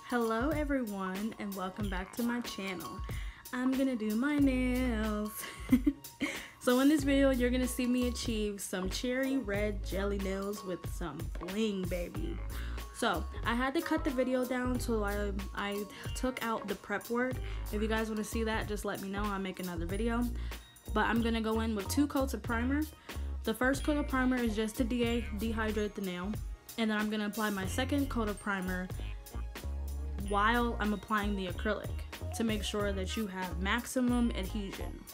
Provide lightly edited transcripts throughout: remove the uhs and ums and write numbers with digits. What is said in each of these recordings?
Hello everyone and welcome back to my channel. I'm gonna do my nails. So in this video you're gonna see me achieve some cherry red jelly nails with some Bling Baby. So I had to cut the video down so I took out the prep work. If you guys want to see that, just let me know, I'll make another video. But I'm gonna go in with 2 coats of primer. The first coat of primer is just to dehydrate the nail, and then I'm gonna apply my second coat of primer while I'm applying the acrylic to make sure that you have maximum adhesion.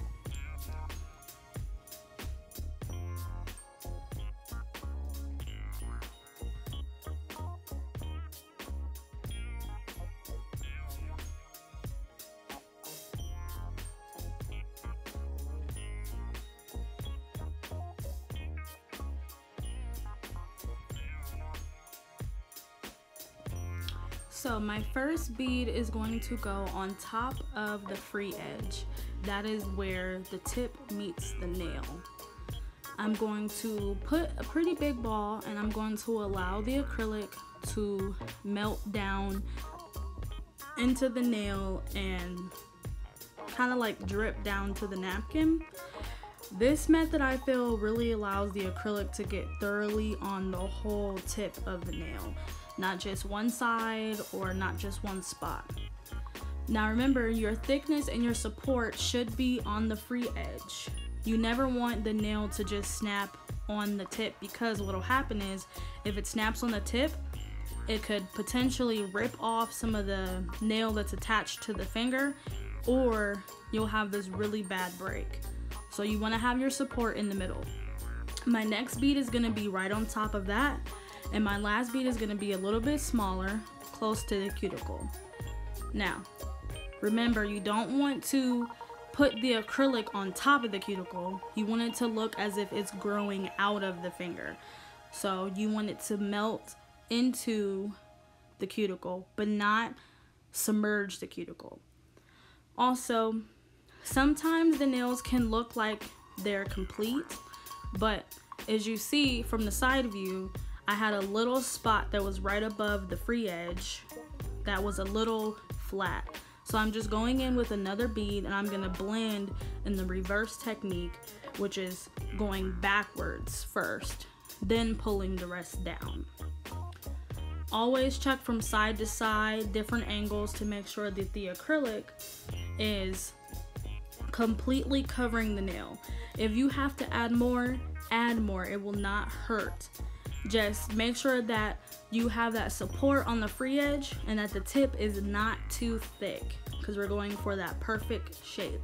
So my first bead is going to go on top of the free edge. That is where the tip meets the nail. I'm going to put a pretty big ball and I'm going to allow the acrylic to melt down into the nail and kind of like drip down to the napkin. This method I feel really allows the acrylic to get thoroughly on the whole tip of the nail, not just one side or not just one spot. Now remember, your thickness and your support should be on the free edge. You never want the nail to just snap on the tip, because what'll happen is if it snaps on the tip, it could potentially rip off some of the nail that's attached to the finger, or you'll have this really bad break. So you want to have your support in the middle. My next bead is going to be right on top of that, and my last bead is going to be a little bit smaller, close to the cuticle. Now, remember, you don't want to put the acrylic on top of the cuticle. You want it to look as if it's growing out of the finger. So you want it to melt into the cuticle, but not submerge the cuticle. Also, sometimes the nails can look like they're complete, but as you see from the side view, I had a little spot that was right above the free edge that was a little flat. So I'm just going in with another bead and I'm gonna blend in the reverse technique, which is going backwards first, then pulling the rest down. Always check from side to side, different angles, to make sure that the acrylic is completely covering the nail. If you have to add more, it will not hurt. Just make sure that you have that support on the free edge and that the tip is not too thick, because we're going for that perfect shape.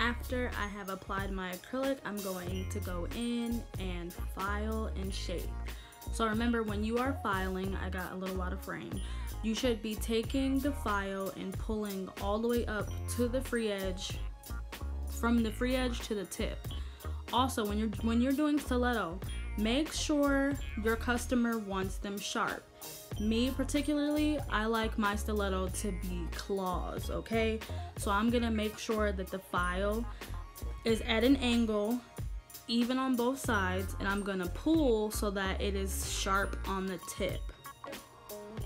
After I have applied my acrylic, I'm going to go in and file and shape. So remember, when you are filing, I got a little out of frame, you should be taking the file and pulling all the way up to the free edge, from the free edge to the tip. Also, when you're doing stiletto, make sure your customer wants them sharp. Me particularly, I like my stiletto to be claws, okay? So I'm gonna make sure that the file is at an angle, even on both sides, and I'm gonna pull so that it is sharp on the tip.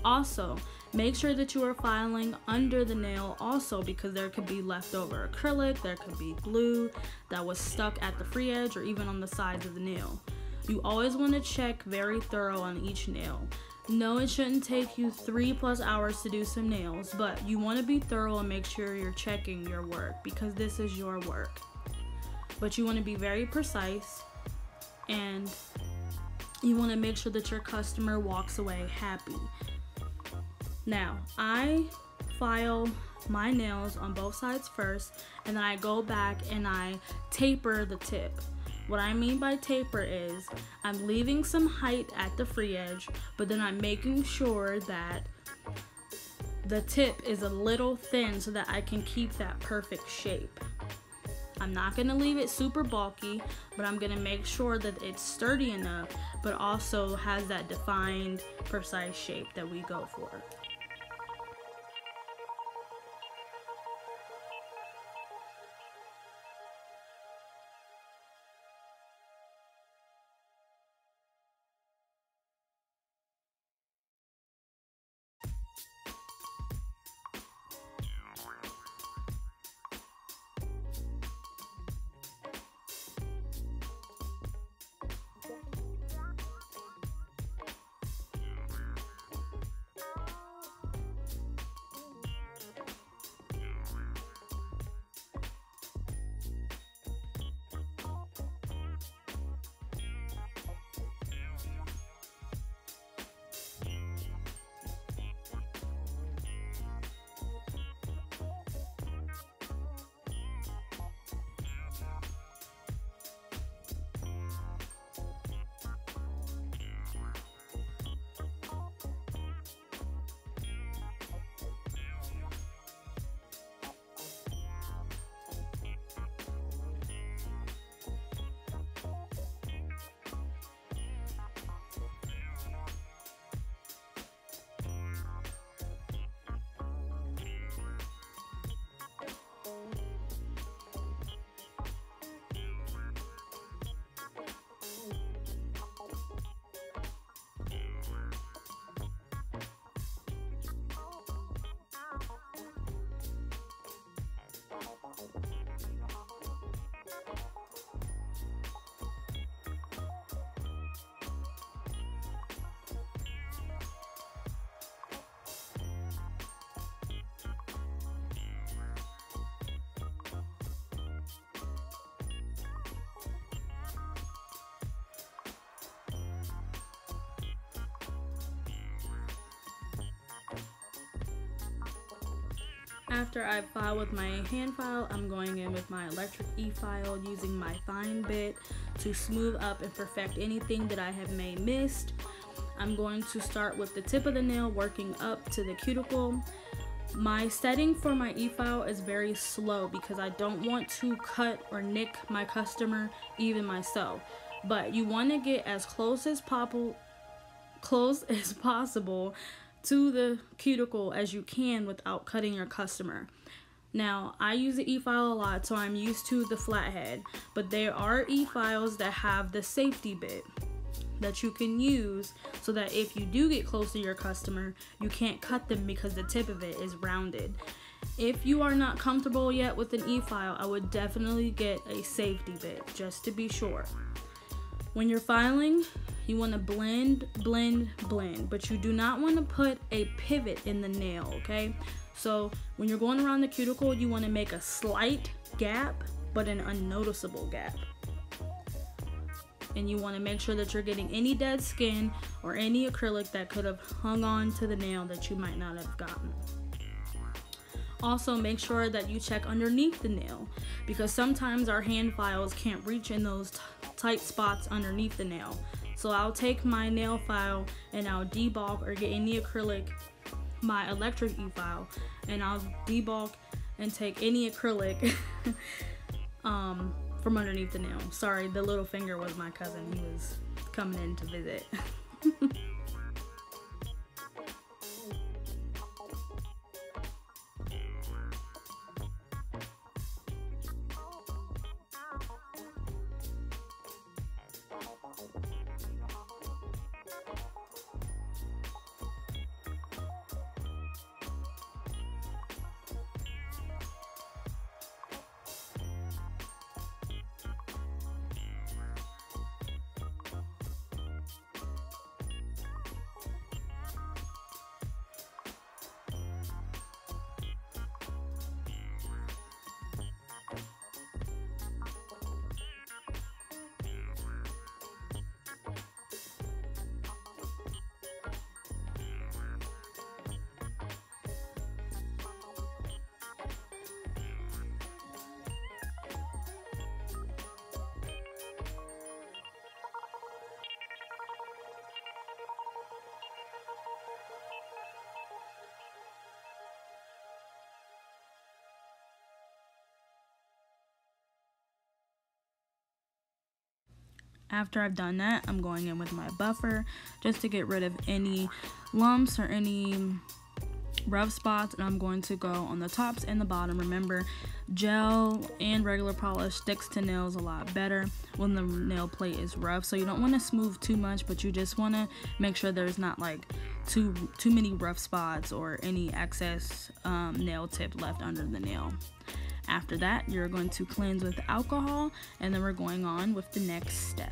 Also, make sure that you are filing under the nail also, because there could be leftover acrylic, there could be glue that was stuck at the free edge or even on the sides of the nail. You always want to check very thorough on each nail. No, it shouldn't take you 3+ hours to do some nails, but you want to be thorough and make sure you're checking your work, because this is your work. But you want to be very precise, and you want to make sure that your customer walks away happy. Now, I file my nails on both sides first, and then I go back and I taper the tip. What I mean by taper is I'm leaving some height at the free edge, but then I'm making sure that the tip is a little thin so that I can keep that perfect shape. I'm not going to leave it super bulky, but I'm going to make sure that it's sturdy enough, but also has that defined, precise shape that we go for. After I file with my hand file, I'm going in with my electric e-file using my fine bit to smooth up and perfect anything that I have may missed. I'm going to start with the tip of the nail, working up to the cuticle. My setting for my e-file is very slow because I don't want to cut or nick my customer, even myself. But you want to get as close as possible to the cuticle as you can without cutting your customer. Now, I use the e-file a lot, so I'm used to the flathead, but there are e-files that have the safety bit that you can use so that if you do get close to your customer, you can't cut them because the tip of it is rounded. If you are not comfortable yet with an e-file, I would definitely get a safety bit just to be sure. When you're filing, you want to blend, blend, blend, but you do not want to put a pivot in the nail, okay? So when you're going around the cuticle, you want to make a slight gap, but an unnoticeable gap. And you want to make sure that you're getting any dead skin or any acrylic that could have hung on to the nail that you might not have gotten. Also, make sure that you check underneath the nail, because sometimes our hand files can't reach in those tight spots underneath the nail. So I'll take my nail file and I'll debulk, or get any acrylic, my electric e-file, and I'll debulk and take any acrylic from underneath the nail. Sorry, the little finger was my cousin. He was coming in to visit. After I've done that, I'm going in with my buffer just to get rid of any lumps or any rough spots, and I'm going to go on the tops and the bottom. Remember, gel and regular polish sticks to nails a lot better when the nail plate is rough, so you don't want to smooth too much, but you just want to make sure there's not like too many rough spots or any excess nail tip left under the nail. After that, you're going to cleanse with alcohol, and then we're going on with the next step.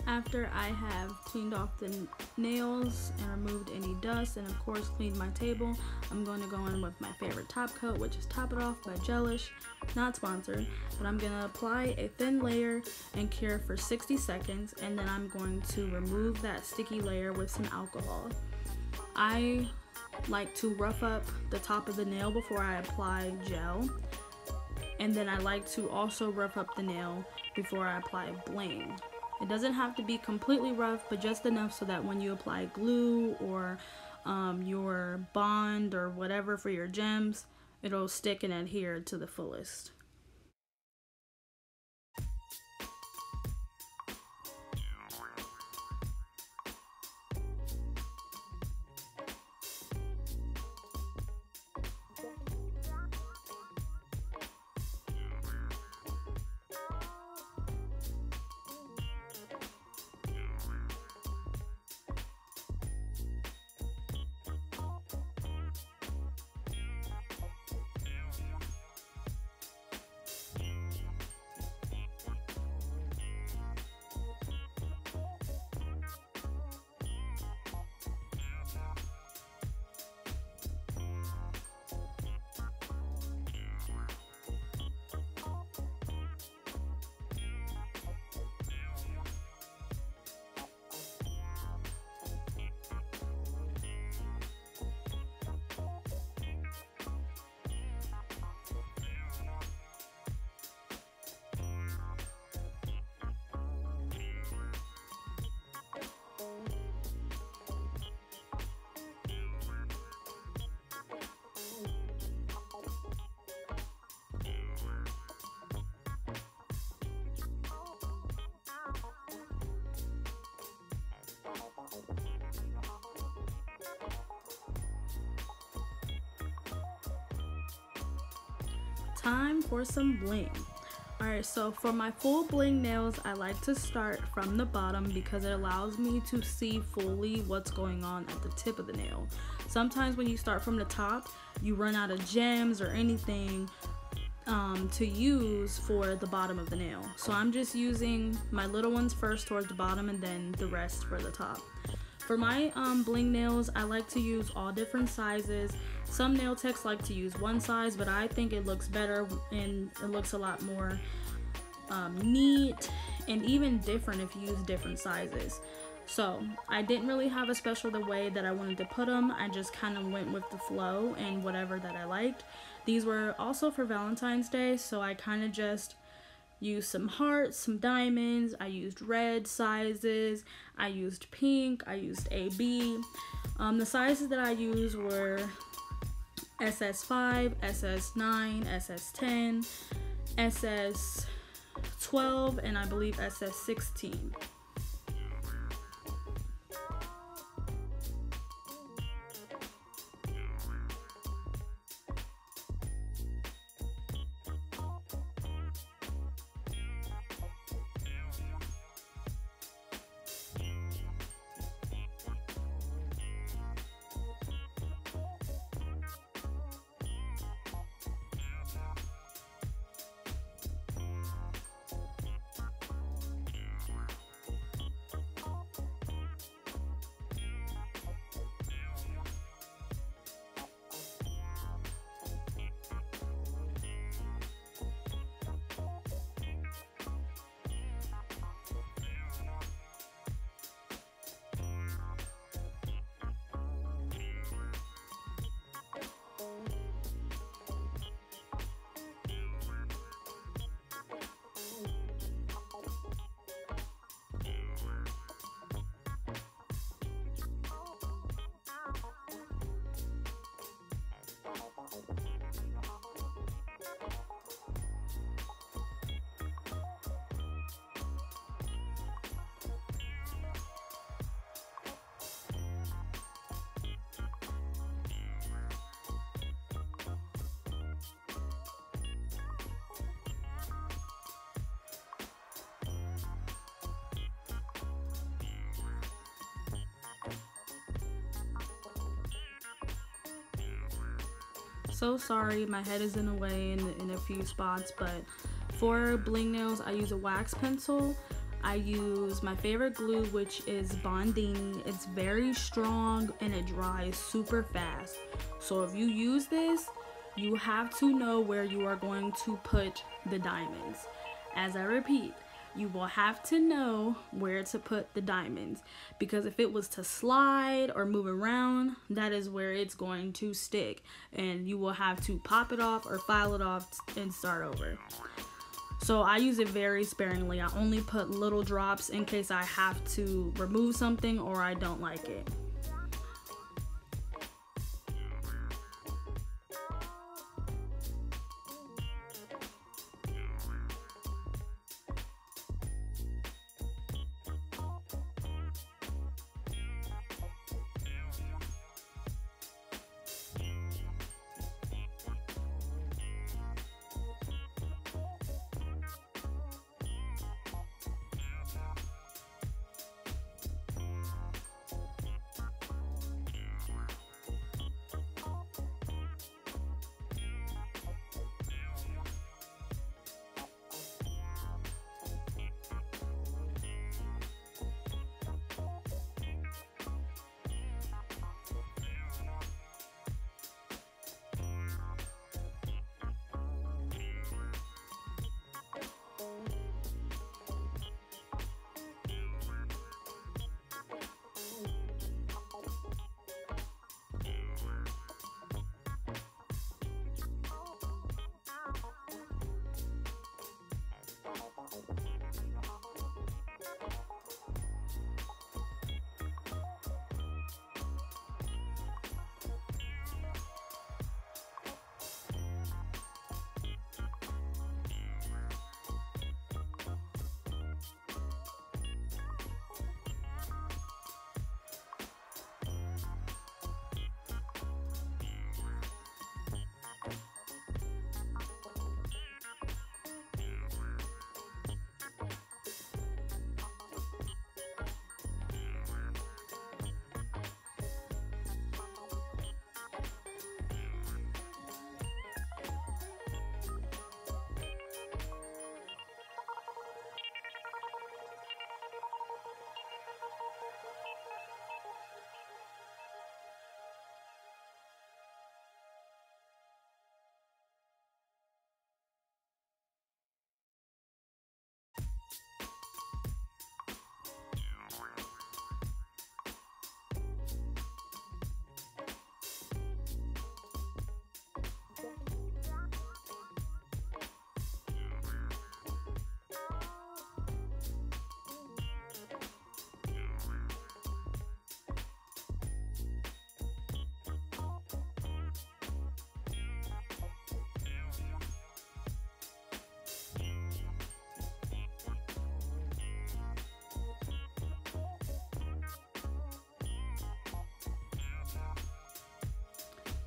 After I have cleaned off the nails and removed any dust, and of course cleaned my table, I'm going to go in with my favorite top coat, which is Top It Off by Gelish. Not sponsored, but I'm going to apply a thin layer and cure for 60 seconds, and then I'm going to remove that sticky layer with some alcohol. I like to rough up the top of the nail before I apply gel, and then I like to also rough up the nail before I apply bling. It doesn't have to be completely rough, but just enough so that when you apply glue or your bond or whatever for your gems, it'll stick and adhere to the fullest. time for some bling. Alright, so for my full bling nails, I like to start from the bottom because it allows me to see fully what's going on at the tip of the nail. Sometimes when you start from the top, you run out of gems or anything to use for the bottom of the nail. So I'm just using my little ones first towards the bottom and then the rest for the top. For my bling nails, I like to use all different sizes. Some nail techs like to use one size, but I think it looks better and it looks a lot more neat and even different if you use different sizes. So I didn't really have a special the way that I wanted to put them. I just kind of went with the flow and whatever that I liked. These were also for Valentine's Day, so I kind of just used some hearts, some diamonds. I used red sizes, I used pink, I used AB. The sizes that I used were SS5, SS9, SS10, SS12, and I believe SS16. So sorry, my head is in the way in a few spots, but for bling nails, I use a wax pencil. I use my favorite glue, which is Bondini. It's very strong and it dries super fast. So if you use this, you have to know where you are going to put the diamonds. As I repeat, you will have to know where to put the diamonds, because if it was to slide or move around, that is where it's going to stick and you will have to pop it off or file it off and start over. So I use it very sparingly. I only put little drops in case I have to remove something or I don't like it.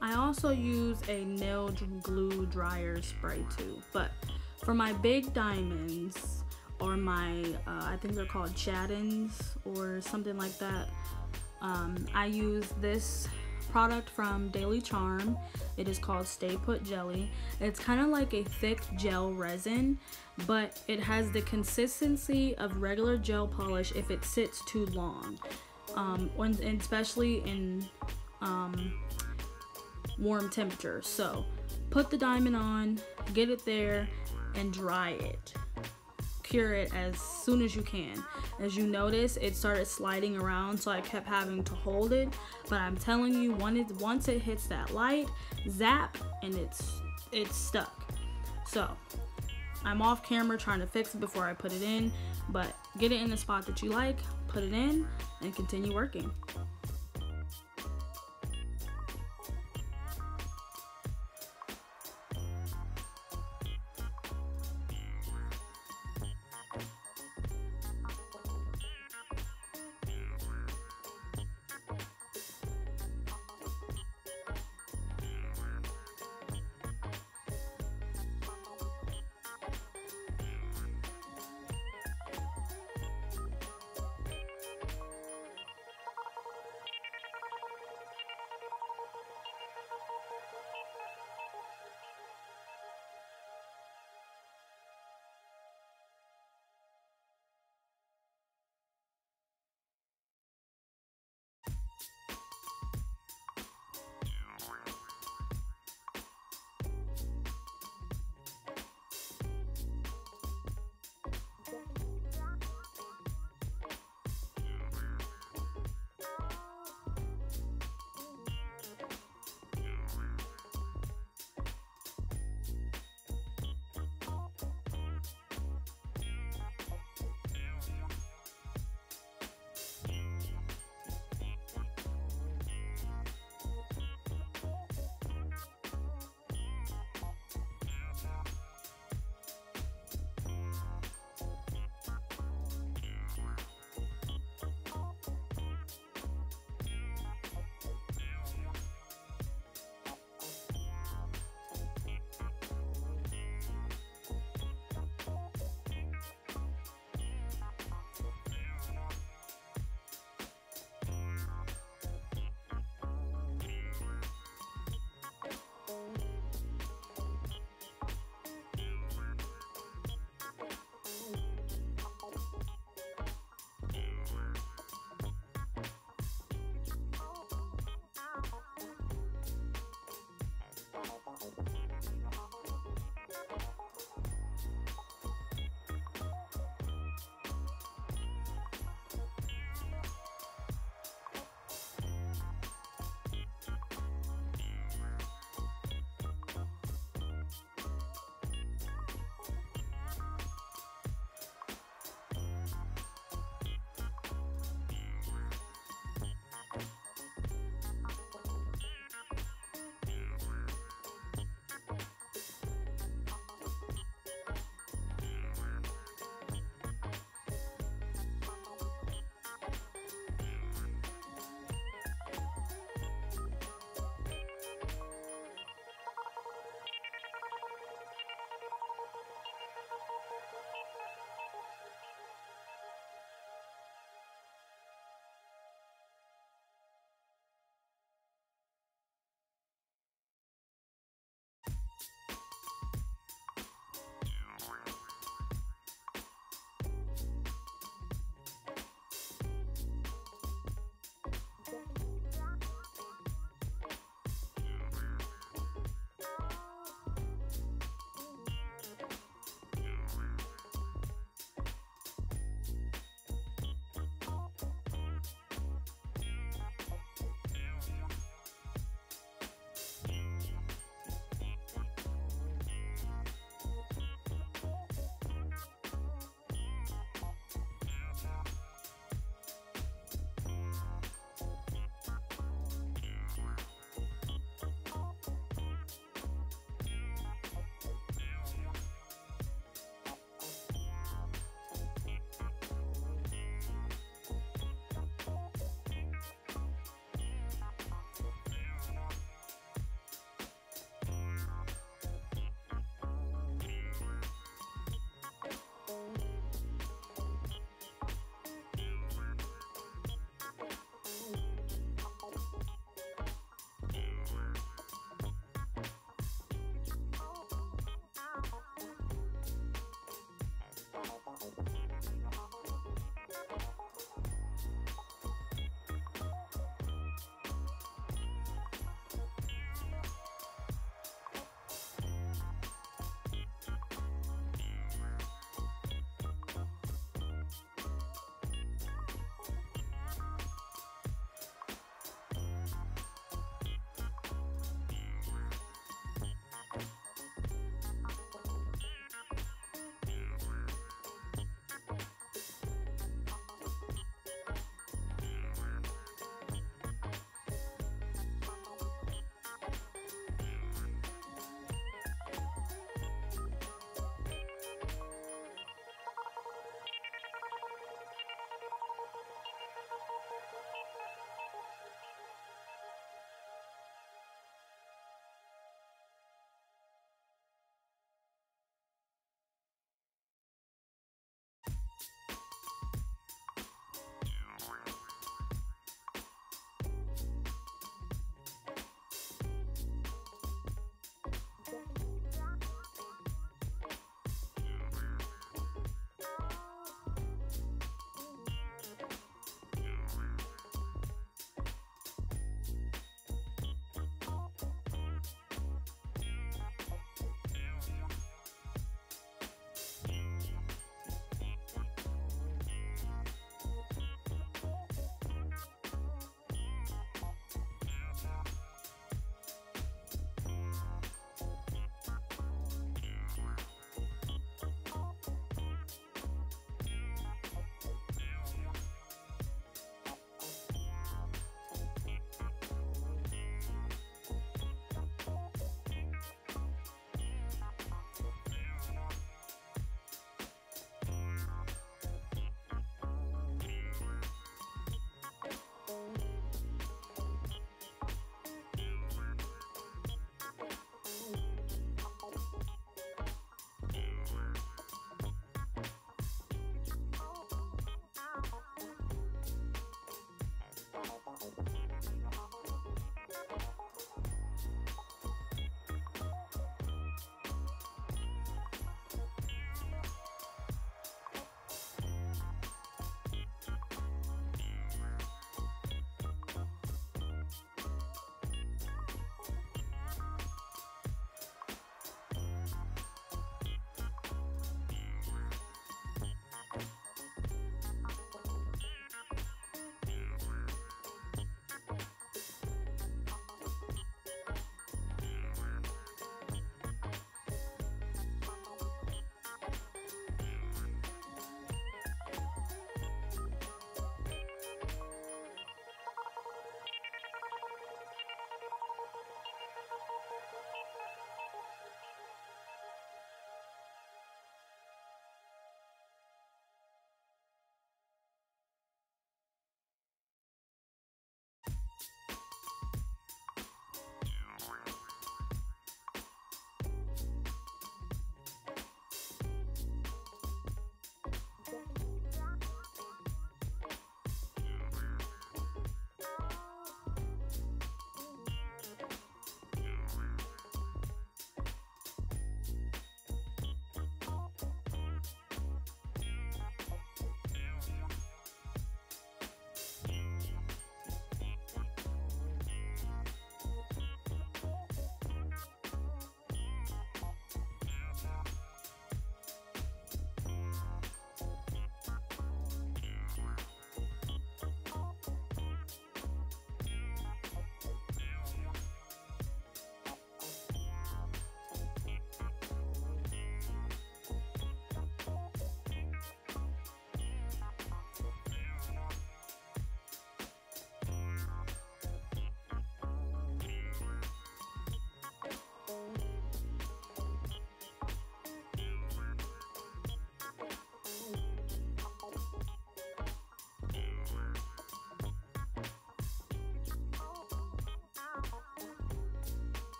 I also use a nail glue dryer spray too, but for my big diamonds or my, I think they're called chattins or something like that, I use this product from Daily Charm. It is called Stay Put Jelly. It's kind of like a thick gel resin, but it has the consistency of regular gel polish if it sits too long, especially in warm temperatures. So put the diamond on, get it there, and dry it. Cure it as soon as you can. As you notice, it started sliding around, so I kept having to hold it, but I'm telling you, once it hits that light, zap, and it's stuck. So I'm off camera trying to fix it before I put it in, but get it in the spot that you like, put it in, and continue working.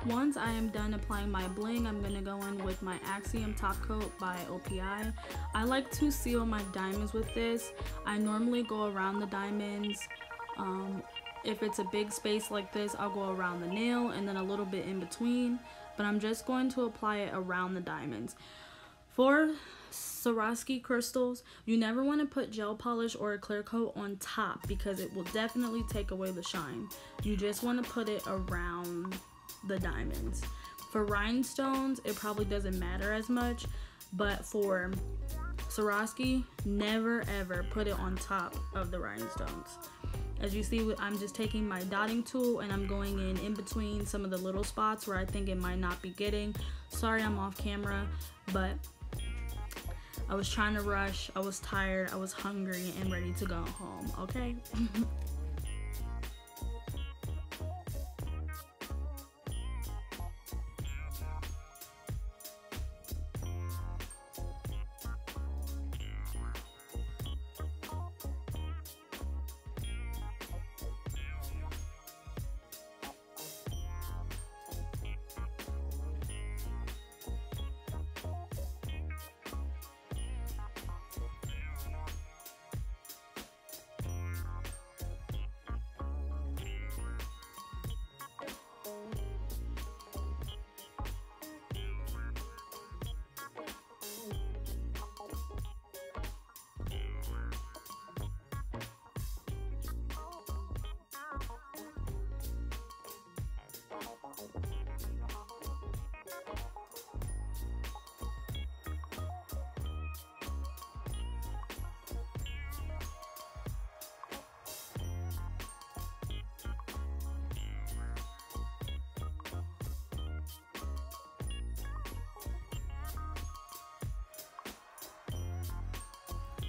Once I am done applying my bling, I'm gonna go in with my Axiom Top Coat by OPI. I like to seal my diamonds with this. I normally go around the diamonds. If it's a big space like this, I'll go around the nail and then a little bit in between, but I'm just going to apply it around the diamonds. For Swarovski crystals, you never want to put gel polish or a clear coat on top because it will definitely take away the shine. You just want to put it around the diamonds. For rhinestones, it probably doesn't matter as much, but for Swarovski, never ever put it on top of the rhinestones. As you see, I'm just taking my dotting tool and I'm going in between some of the little spots where I think it might not be getting. Sorry I'm off camera, but I was trying to rush, I was tired, I was hungry and ready to go home, okay?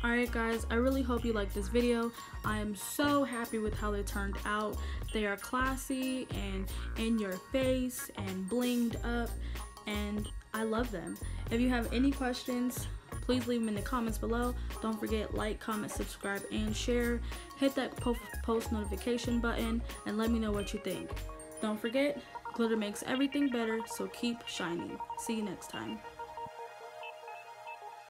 Alright guys, I really hope you liked this video. I am so happy with how they turned out. They are classy and in your face and blinged up, and I love them. If you have any questions, please leave them in the comments below. Don't forget, like, comment, subscribe, and share. Hit that post notification button and let me know what you think. Don't forget, glitter makes everything better, so keep shining. See you next time.